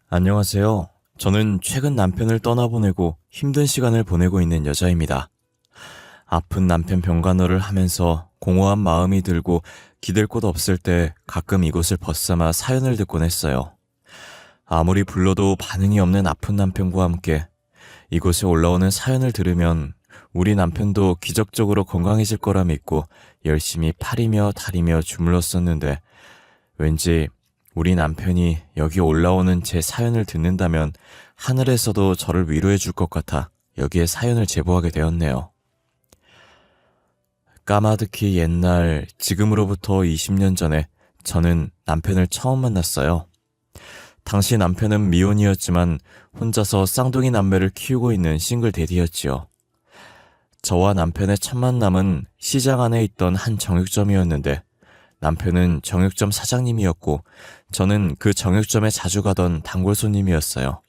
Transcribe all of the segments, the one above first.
안녕하세요. 저는 최근 남편을 떠나보내고 힘든 시간을 보내고 있는 여자입니다. 아픈 남편 병간호를 하면서 공허한 마음이 들고 기댈 곳 없을 때 가끔 이곳을 벗삼아 사연을 듣곤 했어요. 아무리 불러도 반응이 없는 아픈 남편과 함께 이곳에 올라오는 사연을 들으면 우리 남편도 기적적으로 건강해질 거라 믿고 열심히 팔이며 다리며 주물렀었는데 왠지 우리 남편이 여기 올라오는 제 사연을 듣는다면 하늘에서도 저를 위로해 줄 것 같아 여기에 사연을 제보하게 되었네요. 까마득히 옛날 지금으로부터 20년 전에 저는 남편을 처음 만났어요. 당시 남편은 미혼이었지만 혼자서 쌍둥이 남매를 키우고 있는 싱글 대디였지요. 저와 남편의 첫 만남은 시장 안에 있던 한 정육점이었는데 남편은 정육점 사장님이었고 저는 그 정육점에 자주 가던 단골 손님이었어요.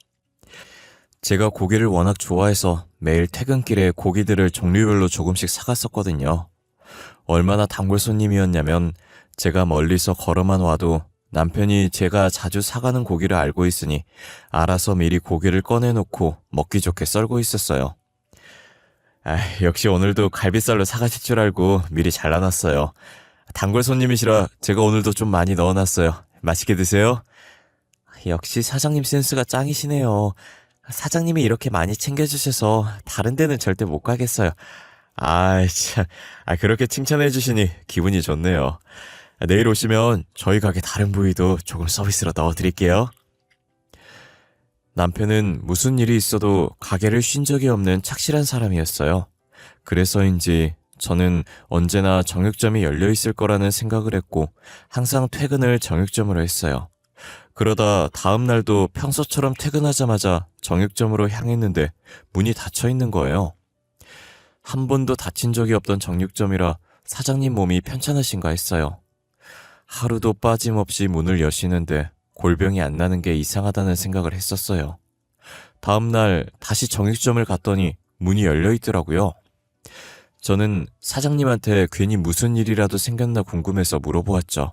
제가 고기를 워낙 좋아해서 매일 퇴근길에 고기들을 종류별로 조금씩 사갔었거든요. 얼마나 단골 손님이었냐면 제가 멀리서 걸어만 와도 남편이 제가 자주 사가는 고기를 알고 있으니 알아서 미리 고기를 꺼내놓고 먹기 좋게 썰고 있었어요. 역시 오늘도 갈비살로 사가실 줄 알고 미리 잘라놨어요. 단골 손님이시라 제가 오늘도 좀 많이 넣어놨어요. 맛있게 드세요. 역시 사장님 센스가 짱이시네요. 사장님이 이렇게 많이 챙겨주셔서 다른 데는 절대 못 가겠어요. 참. 그렇게 칭찬해 주시니 기분이 좋네요. 내일 오시면 저희 가게 다른 부위도 조금 서비스로 넣어드릴게요. 남편은 무슨 일이 있어도 가게를 쉰 적이 없는 착실한 사람이었어요. 그래서인지 저는 언제나 정육점이 열려 있을 거라는 생각을 했고 항상 퇴근을 정육점으로 했어요. 그러다 다음 날도 평소처럼 퇴근하자마자 정육점으로 향했는데 문이 닫혀 있는 거예요. 한 번도 닫힌 적이 없던 정육점이라 사장님 몸이 편찮으신가 했어요. 하루도 빠짐없이 문을 여시는데 골병이 안 나는 게 이상하다는 생각을 했었어요. 다음 날 다시 정육점을 갔더니 문이 열려 있더라고요. 저는 사장님한테 괜히 무슨 일이라도 생겼나 궁금해서 물어보았죠.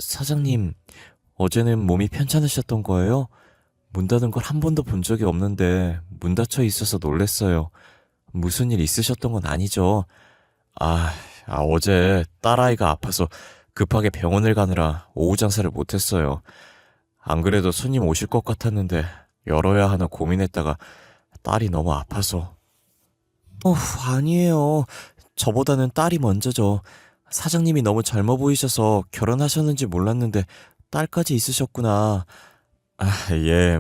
사장님, 어제는 몸이 편찮으셨던 거예요? 문 닫은 걸 한 번도 본 적이 없는데 문 닫혀 있어서 놀랬어요. 무슨 일 있으셨던 건 아니죠? 어제 딸아이가 아파서 급하게 병원을 가느라 오후 장사를 못했어요. 안 그래도 손님 오실 것 같았는데 열어야 하나 고민했다가 딸이 너무 아파서. 아니에요. 저보다는 딸이 먼저죠. 사장님이 너무 젊어 보이셔서 결혼하셨는지 몰랐는데 딸까지 있으셨구나. 예,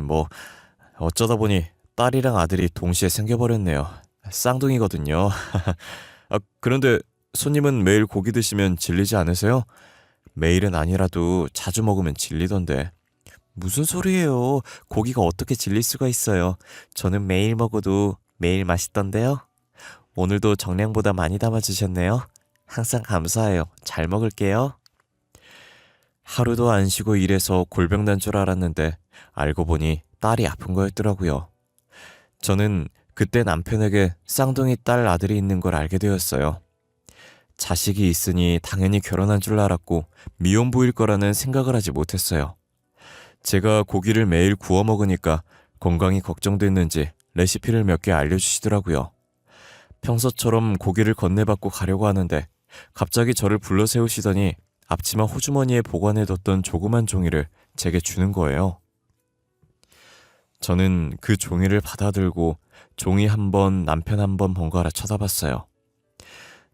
어쩌다 보니 딸이랑 아들이 동시에 생겨버렸네요. 쌍둥이거든요. 그런데 손님은 매일 고기 드시면 질리지 않으세요? 매일은 아니라도 자주 먹으면 질리던데. 무슨 소리예요? 고기가 어떻게 질릴 수가 있어요? 저는 매일 먹어도 매일 맛있던데요? 오늘도 정량보다 많이 담아주셨네요. 항상 감사해요. 잘 먹을게요. 하루도 안 쉬고 일해서 골병 난 줄 알았는데 알고 보니 딸이 아픈 거였더라고요. 저는 그때 남편에게 쌍둥이 딸 아들이 있는 걸 알게 되었어요. 자식이 있으니 당연히 결혼한 줄 알았고 미혼부일 거라는 생각을 하지 못했어요. 제가 고기를 매일 구워 먹으니까 건강이 걱정됐는지 레시피를 몇 개 알려주시더라고요. 평소처럼 고기를 건네받고 가려고 하는데 갑자기 저를 불러 세우시더니 앞치마 호주머니에 보관해뒀던 조그만 종이를 제게 주는 거예요. 저는 그 종이를 받아들고 종이 한 번, 남편 한 번 번갈아 쳐다봤어요.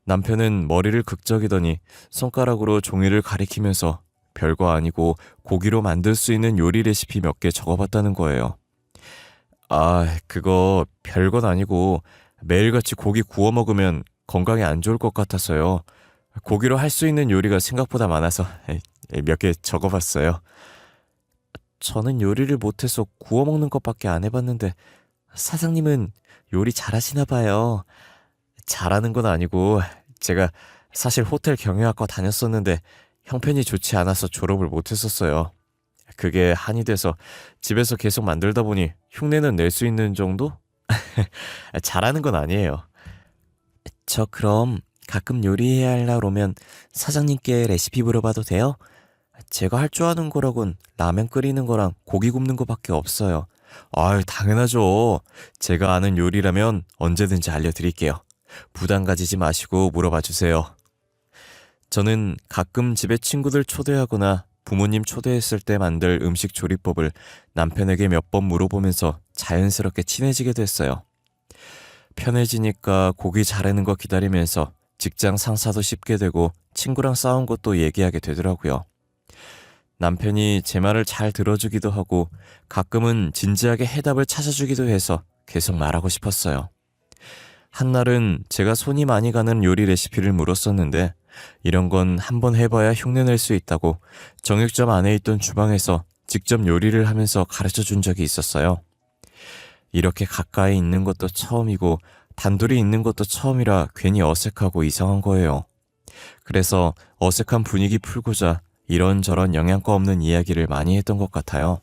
남편은 머리를 극적이더니 손가락으로 종이를 가리키면서 별거 아니고 고기로 만들 수 있는 요리 레시피 몇 개 적어봤다는 거예요. 그거 별건 아니고 매일같이 고기 구워 먹으면 건강에 안 좋을 것 같아서요. 고기로 할 수 있는 요리가 생각보다 많아서 몇 개 적어봤어요. 저는 요리를 못해서 구워 먹는 것밖에 안 해봤는데 사장님은 요리 잘하시나 봐요. 잘하는 건 아니고 제가 사실 호텔 경영학과 다녔었는데 형편이 좋지 않아서 졸업을 못했었어요. 그게 한이 돼서 집에서 계속 만들다 보니 흉내는 낼 수 있는 정도? 잘하는 건 아니에요. 저 그럼 가끔 요리해야 할 날 오면 사장님께 레시피 물어봐도 돼요? 제가 할 줄 아는 거라곤 라면 끓이는 거랑 고기 굽는 거밖에 없어요. 아유, 당연하죠. 제가 아는 요리라면 언제든지 알려드릴게요. 부담 가지지 마시고 물어봐 주세요. 저는 가끔 집에 친구들 초대하거나 부모님 초대했을 때 만들 음식 조리법을 남편에게 몇 번 물어보면서 자연스럽게 친해지게 됐어요. 편해지니까 고기 자르는 거 기다리면서 직장 상사도 쉽게 되고 친구랑 싸운 것도 얘기하게 되더라고요. 남편이 제 말을 잘 들어주기도 하고 가끔은 진지하게 해답을 찾아주기도 해서 계속 말하고 싶었어요. 한날은 제가 손이 많이 가는 요리 레시피를 물었었는데 이런 건 한번 해봐야 흉내낼 수 있다고 정육점 안에 있던 주방에서 직접 요리를 하면서 가르쳐 준 적이 있었어요. 이렇게 가까이 있는 것도 처음이고 단둘이 있는 것도 처음이라 괜히 어색하고 이상한 거예요. 그래서 어색한 분위기 풀고자 이런저런 영양가 없는 이야기를 많이 했던 것 같아요.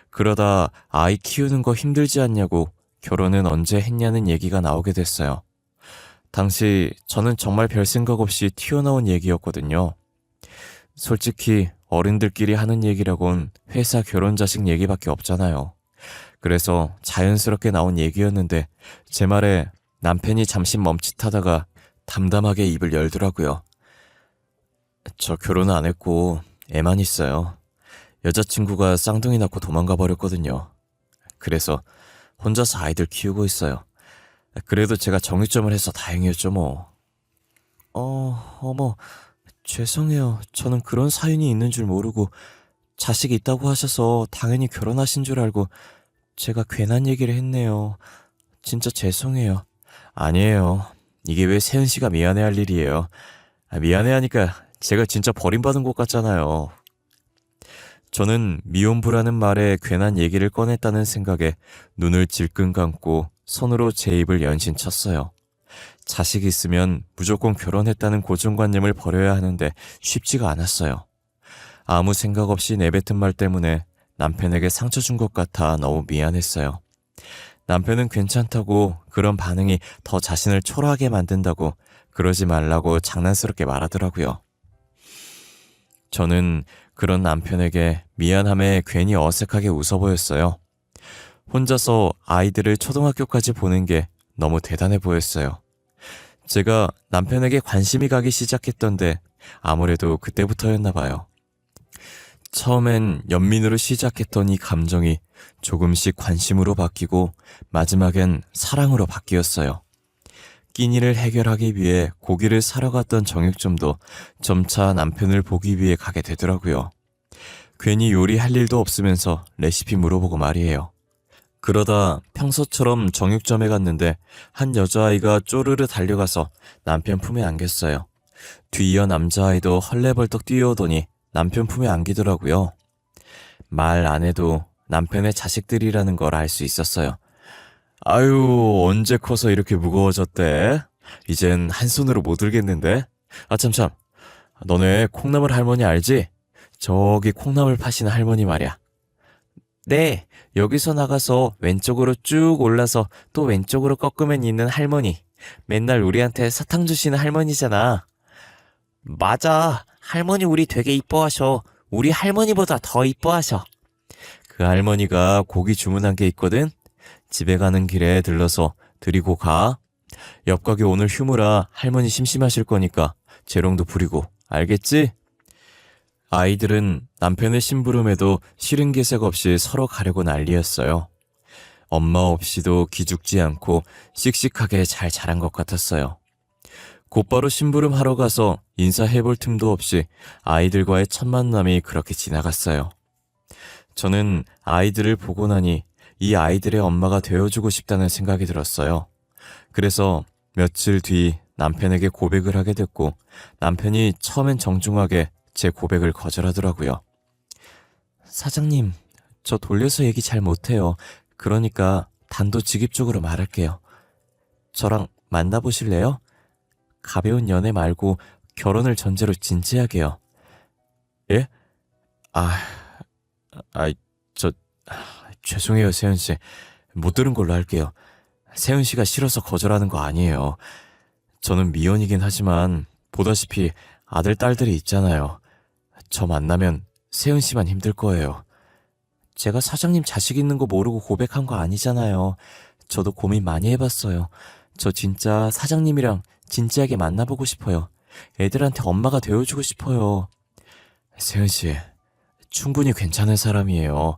그러다 아이 키우는 거 힘들지 않냐고 결혼은 언제 했냐는 얘기가 나오게 됐어요. 당시 저는 정말 별 생각 없이 튀어나온 얘기였거든요. 솔직히 어른들끼리 하는 얘기라곤 회사 결혼 자식 얘기밖에 없잖아요. 그래서 자연스럽게 나온 얘기였는데 제 말에 남편이 잠시 멈칫하다가 담담하게 입을 열더라고요. 저 결혼 안 했고 애만 있어요. 여자친구가 쌍둥이 낳고 도망가 버렸거든요. 그래서 혼자서 아이들 키우고 있어요. 그래도 제가 정육점을 해서 다행이었죠 뭐. 어머, 죄송해요. 저는 그런 사연이 있는 줄 모르고 자식 있다고 하셔서 당연히 결혼하신 줄 알고 제가 괜한 얘기를 했네요. 진짜 죄송해요. 아니에요. 이게 왜 세은 씨가 미안해할 일이에요. 미안해하니까 제가 진짜 버림받은 것 같잖아요. 저는 미혼부라는 말에 괜한 얘기를 꺼냈다는 생각에 눈을 질끈 감고 손으로 제 입을 연신 쳤어요. 자식 있으면 무조건 결혼했다는 고정관념을 버려야 하는데 쉽지가 않았어요. 아무 생각 없이 내뱉은 말 때문에 남편에게 상처 준 것 같아 너무 미안했어요. 남편은 괜찮다고 그런 반응이 더 자신을 초라하게 만든다고 그러지 말라고 장난스럽게 말하더라고요. 저는 그런 남편에게 미안함에 괜히 어색하게 웃어 보였어요. 혼자서 아이들을 초등학교까지 보는 게 너무 대단해 보였어요. 제가 남편에게 관심이 가기 시작했던데 아무래도 그때부터였나 봐요. 처음엔 연민으로 시작했던 이 감정이 조금씩 관심으로 바뀌고 마지막엔 사랑으로 바뀌었어요. 끼니를 해결하기 위해 고기를 사러 갔던 정육점도 점차 남편을 보기 위해 가게 되더라고요. 괜히 요리할 일도 없으면서 레시피 물어보고 말이에요. 그러다 평소처럼 정육점에 갔는데 한 여자아이가 쪼르르 달려가서 남편 품에 안겼어요. 뒤이어 남자아이도 헐레벌떡 뛰어오더니 남편 품에 안기더라고요. 말 안 해도 남편의 자식들이라는 걸 알 수 있었어요. 아유, 언제 커서 이렇게 무거워졌대? 이젠 한 손으로 못 들겠는데? 아, 참. 너네 콩나물 할머니 알지? 저기 콩나물 파시는 할머니 말이야. 네, 여기서 나가서 왼쪽으로 쭉 올라서 또 왼쪽으로 꺾으면 있는 할머니. 맨날 우리한테 사탕 주시는 할머니잖아. 맞아. 할머니 우리 되게 이뻐하셔. 우리 할머니보다 더 이뻐하셔. 그 할머니가 고기 주문한 게 있거든? 집에 가는 길에 들러서 드리고 가. 옆 가게 오늘 휴무라 할머니 심심하실 거니까 재롱도 부리고, 알겠지? 아이들은 남편의 심부름에도 싫은 기색 없이 서로 가려고 난리였어요. 엄마 없이도 기죽지 않고 씩씩하게 잘 자란 것 같았어요. 곧바로 심부름 하러 가서 인사해볼 틈도 없이 아이들과의 첫 만남이 그렇게 지나갔어요. 저는 아이들을 보고 나니 이 아이들의 엄마가 되어주고 싶다는 생각이 들었어요. 그래서 며칠 뒤 남편에게 고백을 하게 됐고 남편이 처음엔 정중하게 제 고백을 거절하더라고요. 사장님, 저 돌려서 얘기 잘 못해요. 그러니까 단도직입적으로 말할게요. 저랑 만나보실래요? 가벼운 연애 말고 결혼을 전제로 진지하게요. 예? 저, 죄송해요, 세은씨. 못 들은 걸로 할게요. 세은씨가 싫어서 거절하는 거 아니에요. 저는 미혼이긴 하지만 보다시피 아들, 딸들이 있잖아요. 저 만나면 세은 씨만 힘들 거예요. 제가 사장님 자식 있는 거 모르고 고백한 거 아니잖아요. 저도 고민 많이 해봤어요. 저 진짜 사장님이랑 진지하게 만나보고 싶어요. 애들한테 엄마가 되어주고 싶어요. 세은 씨, 충분히 괜찮은 사람이에요.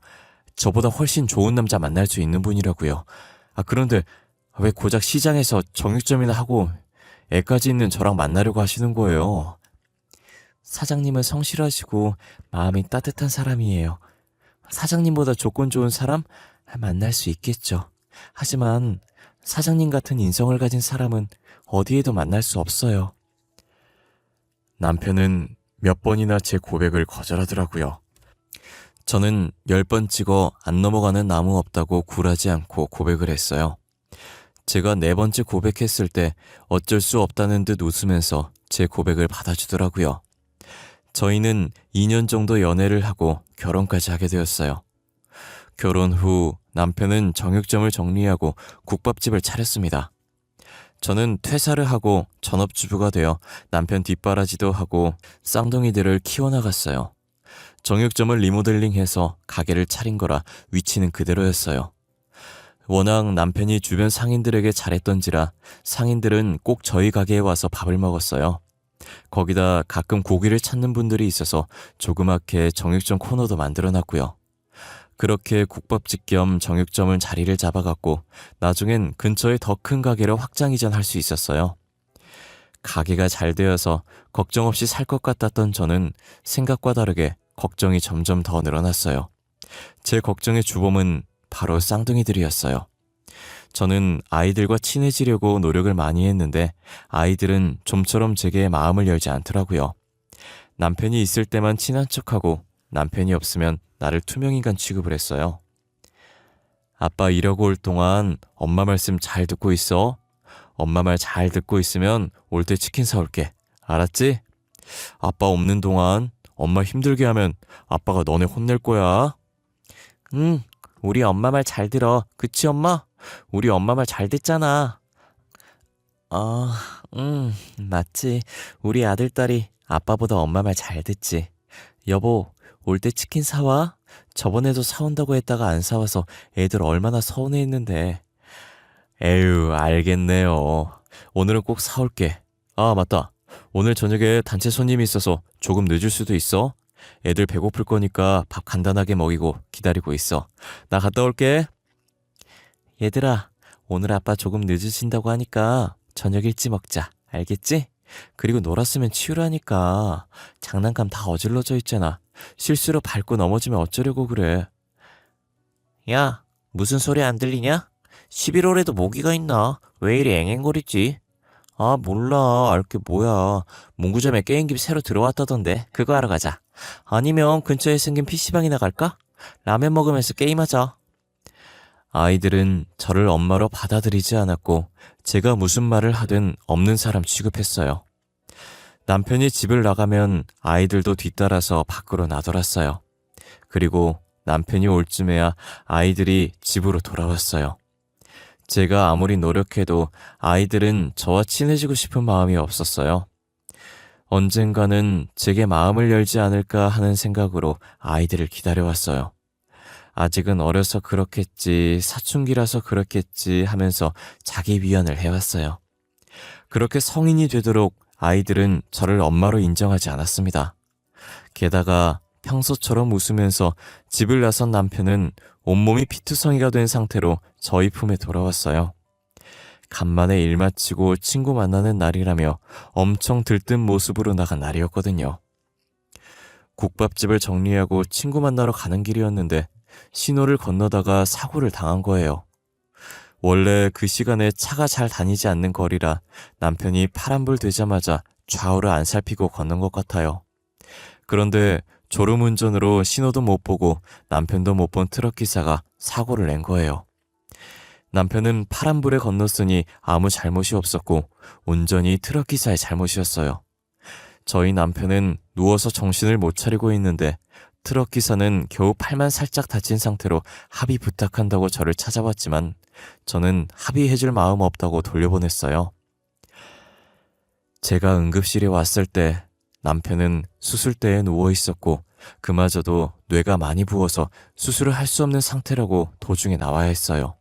저보다 훨씬 좋은 남자 만날 수 있는 분이라고요. 그런데 왜 고작 시장에서 정육점이나 하고 애까지 있는 저랑 만나려고 하시는 거예요? 사장님은 성실하시고 마음이 따뜻한 사람이에요. 사장님보다 조건 좋은 사람 만날 수 있겠죠. 하지만 사장님 같은 인성을 가진 사람은 어디에도 만날 수 없어요. 남편은 몇 번이나 제 고백을 거절하더라고요. 저는 10번 찍어 안 넘어가는 나무 없다고 굴하지 않고 고백을 했어요. 제가 4번째 고백했을 때 어쩔 수 없다는 듯 웃으면서 제 고백을 받아주더라고요. 저희는 2년 정도 연애를 하고 결혼까지 하게 되었어요. 결혼 후 남편은 정육점을 정리하고 국밥집을 차렸습니다. 저는 퇴사를 하고 전업주부가 되어 남편 뒷바라지도 하고 쌍둥이들을 키워나갔어요. 정육점을 리모델링해서 가게를 차린 거라 위치는 그대로였어요. 워낙 남편이 주변 상인들에게 잘했던지라 상인들은 꼭 저희 가게에 와서 밥을 먹었어요. 거기다 가끔 고기를 찾는 분들이 있어서 조그맣게 정육점 코너도 만들어놨고요. 그렇게 국밥집 겸 정육점은 자리를 잡아갔고 나중엔 근처에 더 큰 가게로 확장 이전할 수 있었어요. 가게가 잘 되어서 걱정 없이 살 것 같았던 저는 생각과 다르게 걱정이 점점 더 늘어났어요. 제 걱정의 주범은 바로 쌍둥이들이었어요. 저는 아이들과 친해지려고 노력을 많이 했는데 아이들은 좀처럼 제게 마음을 열지 않더라고요. 남편이 있을 때만 친한 척하고 남편이 없으면 나를 투명인간 취급을 했어요. 아빠 일하고 올 동안 엄마 말씀 잘 듣고 있어. 엄마 말 잘 듣고 있으면 올 때 치킨 사올게. 알았지? 아빠 없는 동안 엄마 힘들게 하면 아빠가 너네 혼낼 거야. 응, 우리 엄마 말 잘 들어. 그치 엄마? 우리 엄마 말 잘 듣잖아. 맞지. 우리 아들딸이 아빠보다 엄마 말 잘 듣지. 여보, 올 때 치킨 사와? 저번에도 사온다고 했다가 안 사와서 애들 얼마나 서운해했는데. 에휴, 알겠네요. 오늘은 꼭 사올게. 맞다. 오늘 저녁에 단체 손님이 있어서 조금 늦을 수도 있어. 애들 배고플 거니까 밥 간단하게 먹이고 기다리고 있어. 나 갔다 올게. 얘들아, 오늘 아빠 조금 늦으신다고 하니까 저녁 일찍 먹자. 알겠지? 그리고 놀았으면 치우라니까. 장난감 다 어질러져 있잖아. 실수로 밟고 넘어지면 어쩌려고 그래. 야, 무슨 소리 안 들리냐? 11월에도 모기가 있나? 왜 이리 앵앵거리지? 몰라. 알게 뭐야. 문구점에 게임기 새로 들어왔다던데. 그거 하러 가자. 아니면 근처에 생긴 PC방이나 갈까? 라면 먹으면서 게임하자. 아이들은 저를 엄마로 받아들이지 않았고 제가 무슨 말을 하든 없는 사람 취급했어요. 남편이 집을 나가면 아이들도 뒤따라서 밖으로 나돌았어요. 그리고 남편이 올 쯤에야 아이들이 집으로 돌아왔어요. 제가 아무리 노력해도 아이들은 저와 친해지고 싶은 마음이 없었어요. 언젠가는 제게 마음을 열지 않을까 하는 생각으로 아이들을 기다려왔어요. 아직은 어려서 그렇겠지, 사춘기라서 그렇겠지 하면서 자기 위안을 해왔어요. 그렇게 성인이 되도록 아이들은 저를 엄마로 인정하지 않았습니다. 게다가 평소처럼 웃으면서 집을 나선 남편은 온몸이 피투성이가 된 상태로 저희 품에 돌아왔어요. 간만에 일 마치고 친구 만나는 날이라며 엄청 들뜬 모습으로 나간 날이었거든요. 국밥집을 정리하고 친구 만나러 가는 길이었는데 신호를 건너다가 사고를 당한 거예요. 원래 그 시간에 차가 잘 다니지 않는 거리라 남편이 파란불 되자마자 좌우를 안 살피고 걷는 것 같아요. 그런데 졸음운전으로 신호도 못 보고 남편도 못 본 트럭기사가 사고를 낸 거예요. 남편은 파란불에 건넜으니 아무 잘못이 없었고 온전히 트럭기사의 잘못이었어요. 저희 남편은 누워서 정신을 못 차리고 있는데 트럭기사는 겨우 팔만 살짝 다친 상태로 합의 부탁한다고 저를 찾아왔지만 저는 합의해줄 마음 없다고 돌려보냈어요. 제가 응급실에 왔을 때 남편은 수술대에 누워 있었고 그마저도 뇌가 많이 부어서 수술을 할 수 없는 상태라고 도중에 나와야 했어요.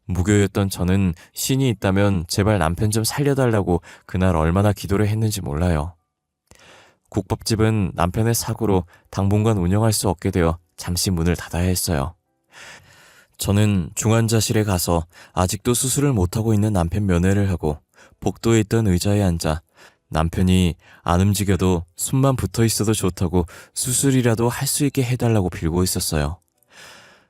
무교였던 저는 신이 있다면 제발 남편 좀 살려달라고 그날 얼마나 기도를 했는지 몰라요. 국밥집은 남편의 사고로 당분간 운영할 수 없게 되어 잠시 문을 닫아야 했어요. 저는 중환자실에 가서 아직도 수술을 못하고 있는 남편 면회를 하고 복도에 있던 의자에 앉아 남편이 안 움직여도 숨만 붙어 있어도 좋다고 수술이라도 할 수 있게 해달라고 빌고 있었어요.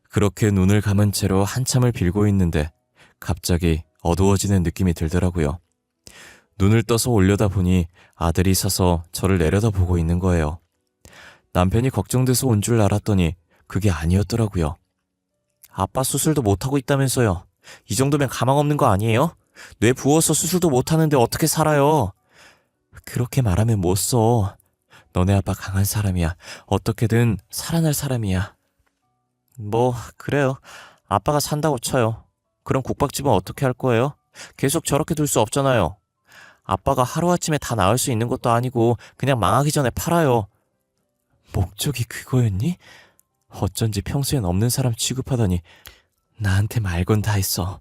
그렇게 눈을 감은 채로 한참을 빌고 있는데 갑자기 어두워지는 느낌이 들더라고요. 눈을 떠서 올려다보니 아들이 서서 저를 내려다보고 있는 거예요. 남편이 걱정돼서 온 줄 알았더니 그게 아니었더라고요. 아빠 수술도 못하고 있다면서요. 이 정도면 가망 없는 거 아니에요? 뇌 부어서 수술도 못하는데 어떻게 살아요? 그렇게 말하면 못 써. 너네 아빠 강한 사람이야. 어떻게든 살아날 사람이야. 뭐 그래요. 아빠가 산다고 쳐요. 그럼 국밥집은 어떻게 할 거예요? 계속 저렇게 둘 수 없잖아요. 아빠가 하루아침에 다 나을 수 있는 것도 아니고 그냥 망하기 전에 팔아요. 목적이 그거였니? 어쩐지 평소엔 없는 사람 취급하더니 나한테 말 건 다 했어.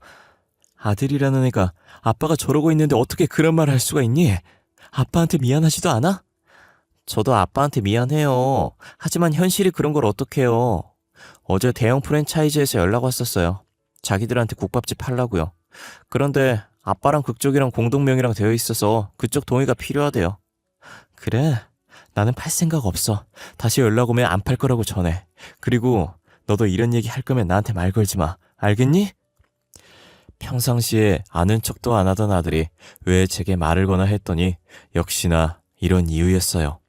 아들이라는 애가 아빠가 저러고 있는데 어떻게 그런 말을 할 수가 있니? 아빠한테 미안하지도 않아? 저도 아빠한테 미안해요. 하지만 현실이 그런 걸 어떡해요. 어제 대형 프랜차이즈에서 연락 왔었어요. 자기들한테 국밥집 팔라고요. 그런데 아빠랑 그쪽이랑 공동명의랑 되어 있어서 그쪽 동의가 필요하대요. 그래? 나는 팔 생각 없어. 다시 연락 오면 안 팔 거라고 전해. 그리고 너도 이런 얘기 할 거면 나한테 말 걸지 마. 알겠니? 평상시에 아는 척도 안 하던 아들이 왜 제게 말을 거나 했더니 역시나 이런 이유였어요.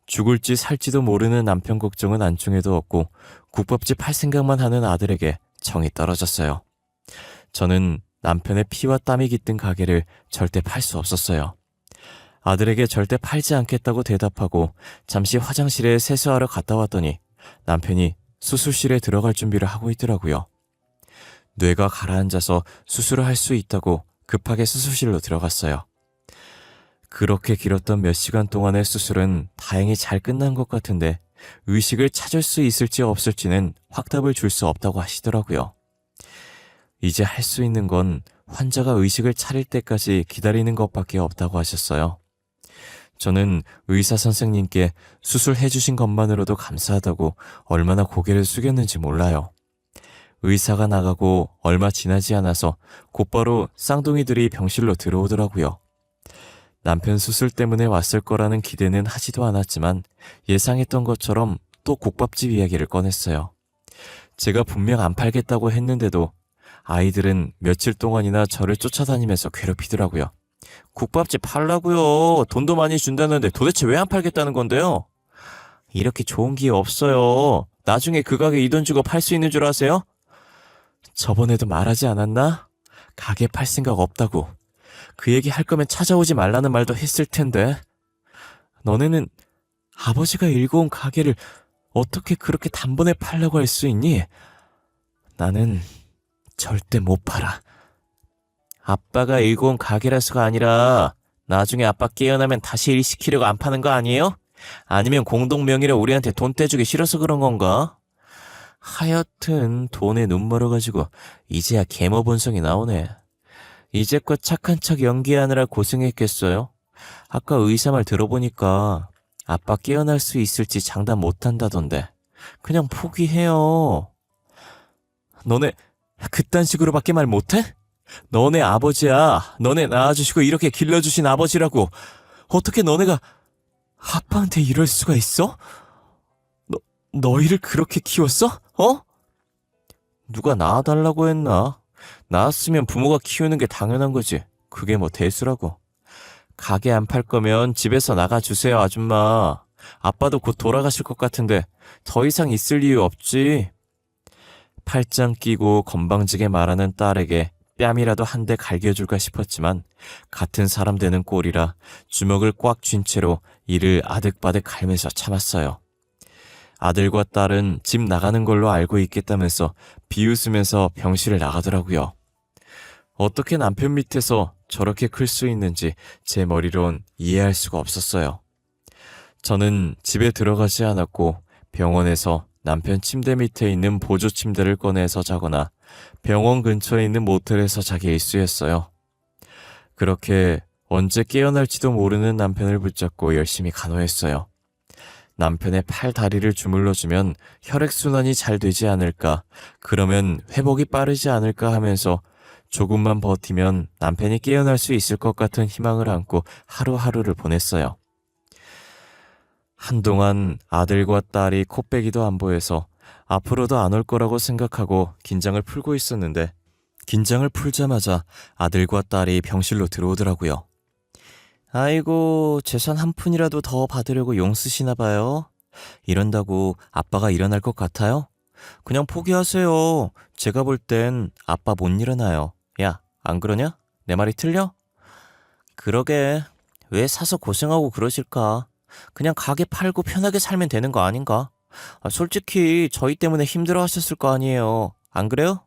죽을지 살지도 모르는 남편 걱정은 안중에도 없고 국밥집 팔 생각만 하는 아들에게 정이 떨어졌어요. 저는 남편의 피와 땀이 깃든 가게를 절대 팔 수 없었어요. 아들에게 절대 팔지 않겠다고 대답하고 잠시 화장실에 세수하러 갔다 왔더니 남편이 수술실에 들어갈 준비를 하고 있더라고요. 뇌가 가라앉아서 수술을 할 수 있다고 급하게 수술실로 들어갔어요. 그렇게 길었던 몇 시간 동안의 수술은 다행히 잘 끝난 것 같은데 의식을 찾을 수 있을지 없을지는 확답을 줄 수 없다고 하시더라고요. 이제 할 수 있는 건 환자가 의식을 차릴 때까지 기다리는 것밖에 없다고 하셨어요. 저는 의사 선생님께 수술해 주신 것만으로도 감사하다고 얼마나 고개를 숙였는지 몰라요. 의사가 나가고 얼마 지나지 않아서 곧바로 쌍둥이들이 병실로 들어오더라고요. 남편 수술 때문에 왔을 거라는 기대는 하지도 않았지만 예상했던 것처럼 또 국밥집 이야기를 꺼냈어요. 제가 분명 안 팔겠다고 했는데도 아이들은 며칠 동안이나 저를 쫓아다니면서 괴롭히더라고요. 국밥집 팔라고요. 돈도 많이 준다는데 도대체 왜 안 팔겠다는 건데요? 이렇게 좋은 기회 없어요. 나중에 그 가게 이 돈 주고 팔 수 있는 줄 아세요? 저번에도 말하지 않았나? 가게 팔 생각 없다고. 그 얘기 할 거면 찾아오지 말라는 말도 했을 텐데. 너네는 아버지가 일궈온 가게를 어떻게 그렇게 단번에 팔려고 할 수 있니? 나는 절대 못 팔아. 아빠가 일궈온 가게라서가 아니라 나중에 아빠 깨어나면 다시 일 시키려고 안 파는 거 아니에요? 아니면 공동명의로 우리한테 돈 떼주기 싫어서 그런 건가? 하여튼 돈에 눈 멀어가지고 이제야 계모 본성이 나오네. 이제껏 착한 척 연기하느라 고생했겠어요? 아까 의사 말 들어보니까 아빠 깨어날 수 있을지 장담 못한다던데 그냥 포기해요. 너네 그딴 식으로밖에 말 못해? 너네 아버지야. 너네 낳아주시고 이렇게 길러주신 아버지라고. 어떻게 너네가 아빠한테 이럴 수가 있어? 너희를 그렇게 키웠어? 어? 누가 낳아달라고 했나? 낳았으면 부모가 키우는 게 당연한 거지. 그게 뭐 대수라고. 가게 안 팔 거면 집에서 나가주세요, 아줌마. 아빠도 곧 돌아가실 것 같은데 더 이상 있을 이유 없지. 팔짱 끼고 건방지게 말하는 딸에게 뺨이라도 한 대 갈겨줄까 싶었지만 같은 사람 되는 꼴이라 주먹을 꽉 쥔 채로 이를 아득바득 갈면서 참았어요. 아들과 딸은 집 나가는 걸로 알고 있겠다면서 비웃으면서 병실을 나가더라고요. 어떻게 남편 밑에서 저렇게 클 수 있는지 제 머리론 이해할 수가 없었어요. 저는 집에 들어가지 않았고 병원에서 남편 침대 밑에 있는 보조 침대를 꺼내서 자거나 병원 근처에 있는 모텔에서 자기 일쑤였어요. 그렇게 언제 깨어날지도 모르는 남편을 붙잡고 열심히 간호했어요. 남편의 팔, 다리를 주물러주면 혈액순환이 잘 되지 않을까, 그러면 회복이 빠르지 않을까 하면서 조금만 버티면 남편이 깨어날 수 있을 것 같은 희망을 안고 하루하루를 보냈어요. 한동안 아들과 딸이 코빼기도 안 보여서 앞으로도 안 올 거라고 생각하고 긴장을 풀고 있었는데, 긴장을 풀자마자 아들과 딸이 병실로 들어오더라고요. 아이고, 재산 한 푼이라도 더 받으려고 용 쓰시나 봐요. 이런다고 아빠가 일어날 것 같아요? 그냥 포기하세요. 제가 볼 땐 아빠 못 일어나요. 야, 안 그러냐? 내 말이 틀려? 그러게. 왜 사서 고생하고 그러실까? 그냥 가게 팔고 편하게 살면 되는 거 아닌가? 솔직히 저희 때문에 힘들어 하셨을 거 아니에요. 안 그래요?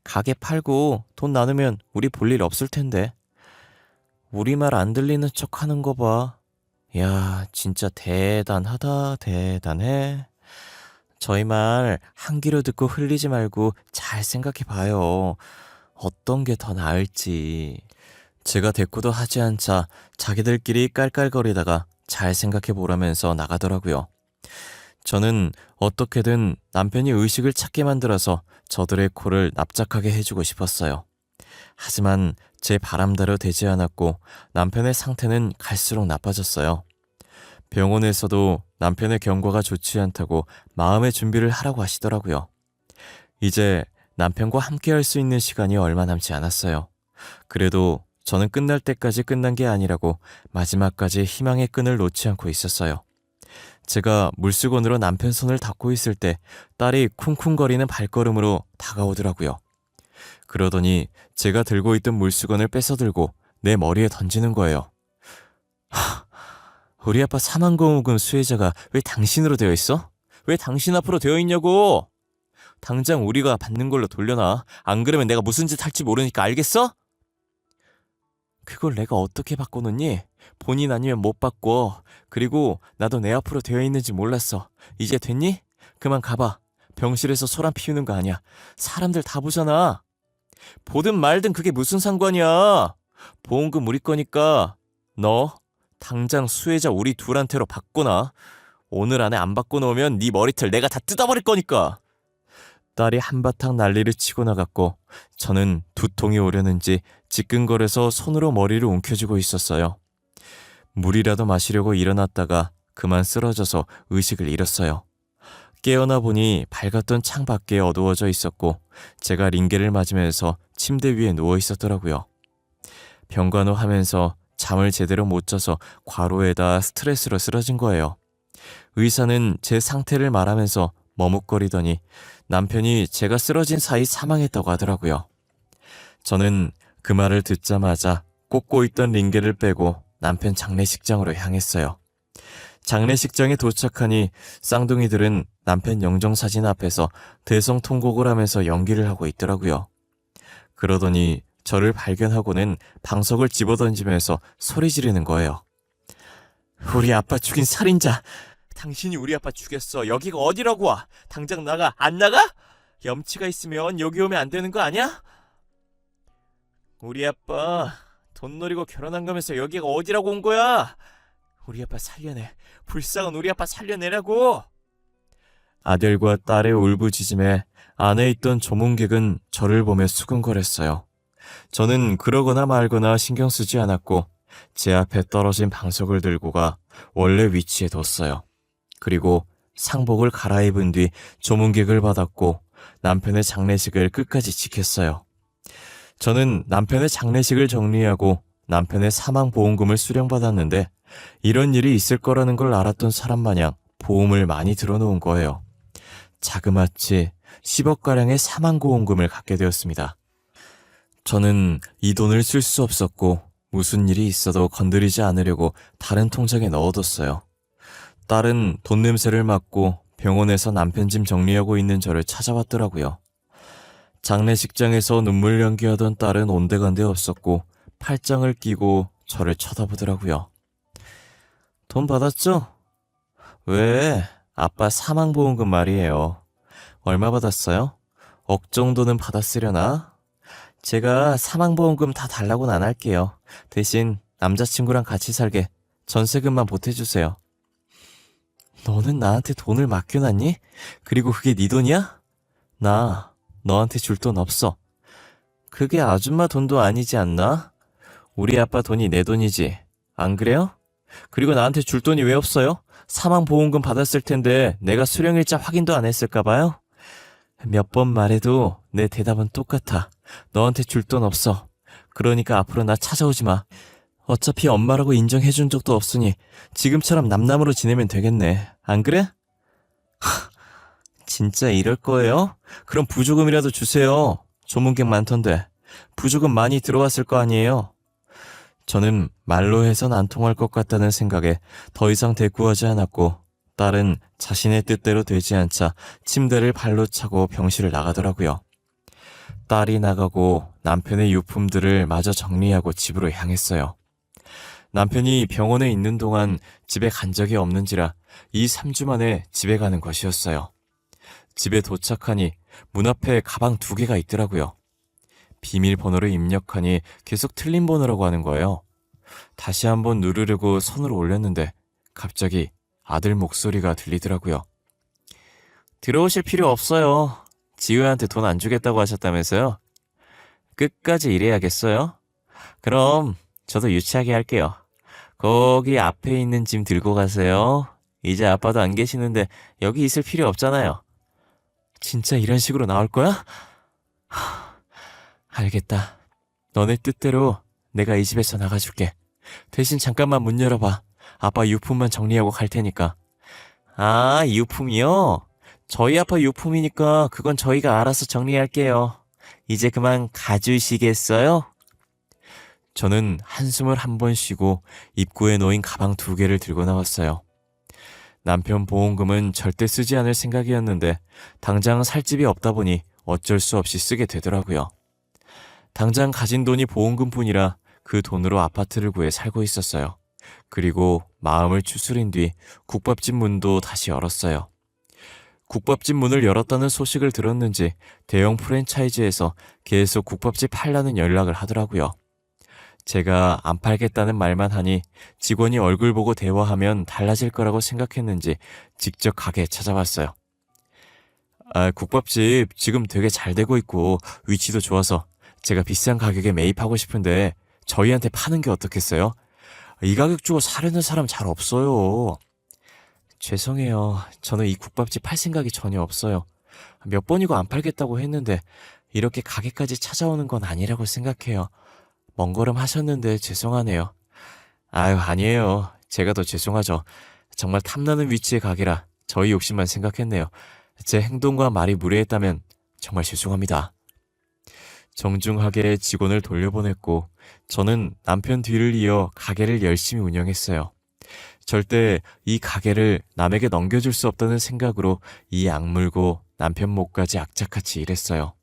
가게 팔고 돈 나누면 우리 볼 일 없을 텐데. 우리 말 안 들리는 척 하는 거 봐. 야, 진짜 대단하다, 대단해. 저희 말 한 귀로 듣고 흘리지 말고 잘 생각해 봐요. 어떤 게 더 나을지. 제가 대꾸도 하지 않자 자기들끼리 깔깔거리다가 잘 생각해 보라면서 나가더라고요. 저는 어떻게든 남편이 의식을 찾게 만들어서 저들의 코를 납작하게 해주고 싶었어요. 하지만 제 바람대로 되지 않았고 남편의 상태는 갈수록 나빠졌어요. 병원에서도 남편의 경과가 좋지 않다고 마음의 준비를 하라고 하시더라고요. 이제 남편과 함께 할 수 있는 시간이 얼마 남지 않았어요. 그래도 저는 끝날 때까지 끝난 게 아니라고 마지막까지 희망의 끈을 놓지 않고 있었어요. 제가 물수건으로 남편 손을 닦고 있을 때 딸이 쿵쿵거리는 발걸음으로 다가오더라고요. 그러더니 제가 들고 있던 물수건을 뺏어들고 내 머리에 던지는 거예요. 우리 아빠 사망보험금 수혜자가 왜 당신으로 되어 있어? 왜 당신 앞으로 되어 있냐고! 당장 우리가 받는 걸로 돌려놔. 안 그러면 내가 무슨 짓 할지 모르니까 알겠어? 그걸 내가 어떻게 바꿔놓니? 본인 아니면 못 바꿔. 그리고 나도 내 앞으로 되어 있는지 몰랐어. 이제 됐니? 그만 가봐. 병실에서 소란 피우는 거 아니야. 사람들 다 보잖아. 보든 말든 그게 무슨 상관이야. 보험금 우리 거니까 너 당장 수혜자 우리 둘한테로 바꿔놔. 오늘 안에 안 바꿔놓으면 네 머리털 내가 다 뜯어버릴 거니까. 딸이 한바탕 난리를 치고 나갔고 저는 두통이 오려는지 지끈거려서 손으로 머리를 움켜쥐고 있었어요. 물이라도 마시려고 일어났다가 그만 쓰러져서 의식을 잃었어요. 깨어나 보니 밝았던 창 밖에 어두워져 있었고 제가 링게를 맞으면서 침대 위에 누워 있었더라고요. 병간호하면서 잠을 제대로 못 자서 과로에다 스트레스로 쓰러진 거예요. 의사는 제 상태를 말하면서 머뭇거리더니 남편이 제가 쓰러진 사이 사망했다고 하더라고요. 저는 그 말을 듣자마자 꽂고 있던 링게를 빼고 남편 장례식장으로 향했어요. 장례식장에 도착하니 쌍둥이들은 남편 영정사진 앞에서 대성통곡을 하면서 연기를 하고 있더라고요. 그러더니 저를 발견하고는 방석을 집어던지면서 소리 지르는 거예요. 우리 아빠 죽인 살인자! 당신이 우리 아빠 죽였어. 여기가 어디라고 와? 당장 나가. 안 나가? 염치가 있으면 여기 오면 안 되는 거 아니야? 우리 아빠 돈 노리고 결혼한 거면서 여기가 어디라고 온 거야? 우리 아빠 살려내. 불쌍한 우리 아빠 살려내라고. 아들과 딸의 울부짖음에 안에 있던 조문객은 저를 보며 수근거렸어요. 저는 그러거나 말거나 신경 쓰지 않았고 제 앞에 떨어진 방석을 들고 가 원래 위치에 뒀어요. 그리고 상복을 갈아입은 뒤 조문객을 받았고 남편의 장례식을 끝까지 지켰어요. 저는 남편의 장례식을 정리하고 남편의 사망보험금을 수령받았는데 이런 일이 있을 거라는 걸 알았던 사람 마냥 보험을 많이 들어놓은 거예요. 자그마치 10억가량의 사망보험금을 갖게 되었습니다. 저는 이 돈을 쓸 수 없었고 무슨 일이 있어도 건드리지 않으려고 다른 통장에 넣어뒀어요. 딸은 돈 냄새를 맡고 병원에서 남편 짐 정리하고 있는 저를 찾아왔더라고요. 장례식장에서 눈물 연기하던 딸은 온데간데 없었고 팔짱을 끼고 저를 쳐다보더라고요. 돈 받았죠? 왜? 아빠 사망보험금 말이에요. 얼마 받았어요? 억 정도는 받았으려나? 제가 사망보험금 다 달라고는 안 할게요. 대신 남자친구랑 같이 살게 전세금만 보태주세요. 너는 나한테 돈을 맡겨놨니? 그리고 그게 네 돈이야? 나 너한테 줄 돈 없어. 그게 아줌마 돈도 아니지 않나? 우리 아빠 돈이 내 돈이지. 안 그래요? 그리고 나한테 줄 돈이 왜 없어요? 사망보험금 받았을 텐데 내가 수령일자 확인도 안 했을까 봐요? 몇 번 말해도 내 대답은 똑같아. 너한테 줄 돈 없어. 그러니까 앞으로 나 찾아오지 마. 어차피 엄마라고 인정해준 적도 없으니 지금처럼 남남으로 지내면 되겠네. 안 그래? 진짜 이럴 거예요? 그럼 부조금이라도 주세요. 조문객 많던데. 부조금 많이 들어왔을 거 아니에요? 저는 말로 해선 안 통할 것 같다는 생각에 더 이상 대꾸하지 않았고 딸은 자신의 뜻대로 되지 않자 침대를 발로 차고 병실을 나가더라고요. 딸이 나가고 남편의 유품들을 마저 정리하고 집으로 향했어요. 남편이 병원에 있는 동안 집에 간 적이 없는지라 이 3주 만에 집에 가는 것이었어요. 집에 도착하니 문 앞에 가방 2개가 있더라고요. 비밀번호를 입력하니 계속 틀린 번호라고 하는 거예요. 다시 한번 누르려고 손을 올렸는데 갑자기 아들 목소리가 들리더라고요. 들어오실 필요 없어요. 지우한테 돈 안 주겠다고 하셨다면서요? 끝까지 일해야겠어요? 그럼 저도 유치하게 할게요. 거기 앞에 있는 짐 들고 가세요. 이제 아빠도 안 계시는데 여기 있을 필요 없잖아요. 진짜 이런 식으로 나올 거야? 알겠다. 너네 뜻대로 내가 이 집에서 나가줄게. 대신 잠깐만 문 열어봐. 아빠 유품만 정리하고 갈 테니까. 아, 유품이요? 저희 아빠 유품이니까 그건 저희가 알아서 정리할게요. 이제 그만 가주시겠어요? 저는 한숨을 한 번 쉬고 입구에 놓인 가방 2개를 들고 나왔어요. 남편 보험금은 절대 쓰지 않을 생각이었는데 당장 살 집이 없다 보니 어쩔 수 없이 쓰게 되더라고요. 당장 가진 돈이 보험금뿐이라 그 돈으로 아파트를 구해 살고 있었어요. 그리고 마음을 추스린 뒤 국밥집 문도 다시 열었어요. 국밥집 문을 열었다는 소식을 들었는지 대형 프랜차이즈에서 계속 국밥집 팔라는 연락을 하더라고요. 제가 안 팔겠다는 말만 하니 직원이 얼굴 보고 대화하면 달라질 거라고 생각했는지 직접 가게에 찾아왔어요. 국밥집 지금 되게 잘 되고 있고 위치도 좋아서 제가 비싼 가격에 매입하고 싶은데 저희한테 파는 게 어떻겠어요? 이 가격 주고 사려는 사람 잘 없어요. 죄송해요. 저는 이 국밥집 팔 생각이 전혀 없어요. 몇 번이고 안 팔겠다고 했는데 이렇게 가게까지 찾아오는 건 아니라고 생각해요. 먼 걸음 하셨는데 죄송하네요. 아유, 아니에요. 제가 더 죄송하죠. 정말 탐나는 위치의 가게라 저희 욕심만 생각했네요. 제 행동과 말이 무례했다면 정말 죄송합니다. 정중하게 직원을 돌려보냈고 저는 남편 뒤를 이어 가게를 열심히 운영했어요. 절대 이 가게를 남에게 넘겨줄 수 없다는 생각으로 이 악물고 남편 목까지 악착같이 일했어요.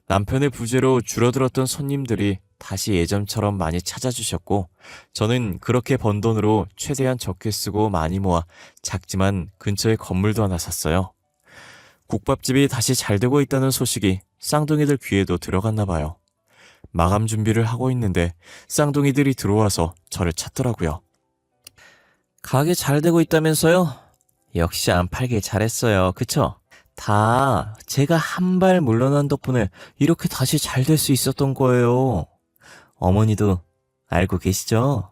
남편의 부재로 줄어들었던 손님들이 다시 예전처럼 많이 찾아주셨고 저는 그렇게 번 돈으로 최대한 적게 쓰고 많이 모아 작지만 근처에 건물도 하나 샀어요. 국밥집이 다시 잘 되고 있다는 소식이 쌍둥이들 귀에도 들어갔나 봐요. 마감 준비를 하고 있는데 쌍둥이들이 들어와서 저를 찾더라고요. 가게 잘 되고 있다면서요? 역시 안 팔길 잘했어요. 그쵸? 다 제가 한 발 물러난 덕분에 이렇게 다시 잘 될 수 있었던 거예요. 어머니도 알고 계시죠?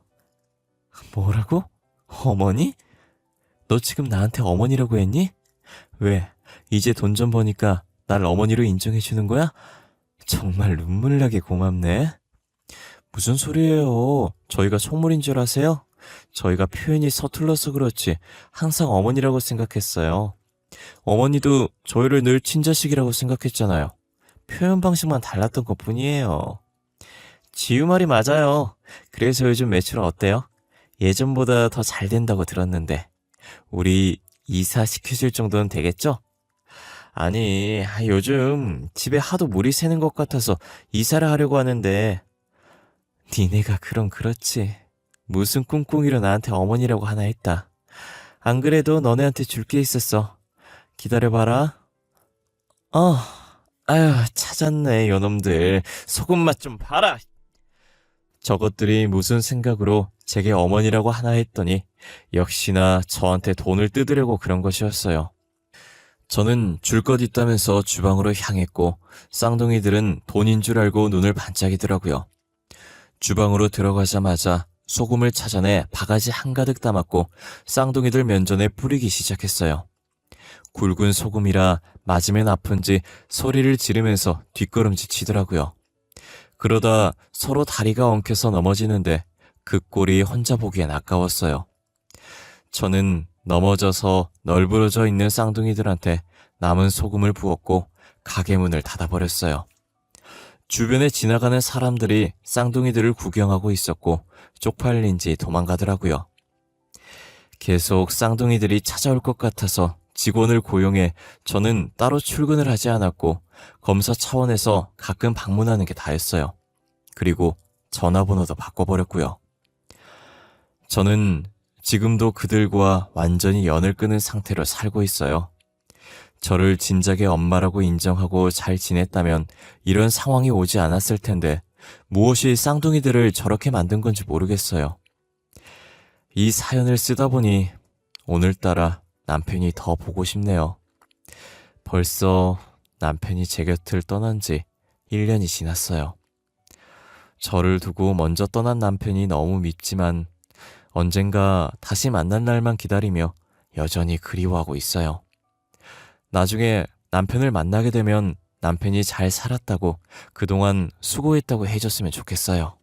뭐라고? 어머니? 너 지금 나한테 어머니라고 했니? 왜? 이제 돈 좀 버니까 날 어머니로 인정해 주는 거야? 정말 눈물 나게 고맙네. 무슨 소리예요? 저희가 속물인 줄 아세요? 저희가 표현이 서툴러서 그렇지 항상 어머니라고 생각했어요. 어머니도 저희를 늘 친자식이라고 생각했잖아요. 표현 방식만 달랐던 것뿐이에요. 지우 말이 맞아요. 그래서 요즘 매출 어때요? 예전보다 더 잘 된다고 들었는데 우리 이사 시켜줄 정도는 되겠죠? 아니, 요즘 집에 하도 물이 새는 것 같아서 이사를 하려고 하는데 니네가 그럼 그렇지. 무슨 꿍꿍이로 나한테 어머니라고 하나 했다. 안 그래도 너네한테 줄 게 있었어. 기다려봐라. 어, 아휴, 찾았네, 요놈들. 소금 맛 좀 봐라. 저것들이 무슨 생각으로 제게 어머니라고 하나 했더니 역시나 저한테 돈을 뜯으려고 그런 것이었어요. 저는 줄 것 있다면서 주방으로 향했고 쌍둥이들은 돈인 줄 알고 눈을 반짝이더라고요. 주방으로 들어가자마자 소금을 찾아내 바가지 한가득 담았고 쌍둥이들 면전에 뿌리기 시작했어요. 굵은 소금이라 맞으면 아픈지 소리를 지르면서 뒷걸음질 치더라고요. 그러다 서로 다리가 엉켜서 넘어지는데 그 꼴이 혼자 보기엔 아까웠어요. 저는 넘어져서 널브러져 있는 쌍둥이들한테 남은 소금을 부었고 가게 문을 닫아버렸어요. 주변에 지나가는 사람들이 쌍둥이들을 구경하고 있었고 쪽팔린지 도망가더라고요. 계속 쌍둥이들이 찾아올 것 같아서 직원을 고용해 저는 따로 출근을 하지 않았고 검사 차원에서 가끔 방문하는 게 다였어요. 그리고 전화번호도 바꿔버렸고요. 저는 지금도 그들과 완전히 연을 끊은 상태로 살고 있어요. 저를 진작에 엄마라고 인정하고 잘 지냈다면 이런 상황이 오지 않았을 텐데 무엇이 쌍둥이들을 저렇게 만든 건지 모르겠어요. 이 사연을 쓰다 보니 오늘따라 남편이 더 보고 싶네요. 벌써 남편이 제 곁을 떠난 지 1년이 지났어요. 저를 두고 먼저 떠난 남편이 너무 밉지만 언젠가 다시 만날 날만 기다리며 여전히 그리워하고 있어요. 나중에 남편을 만나게 되면 남편이 잘 살았다고 그동안 수고했다고 해줬으면 좋겠어요.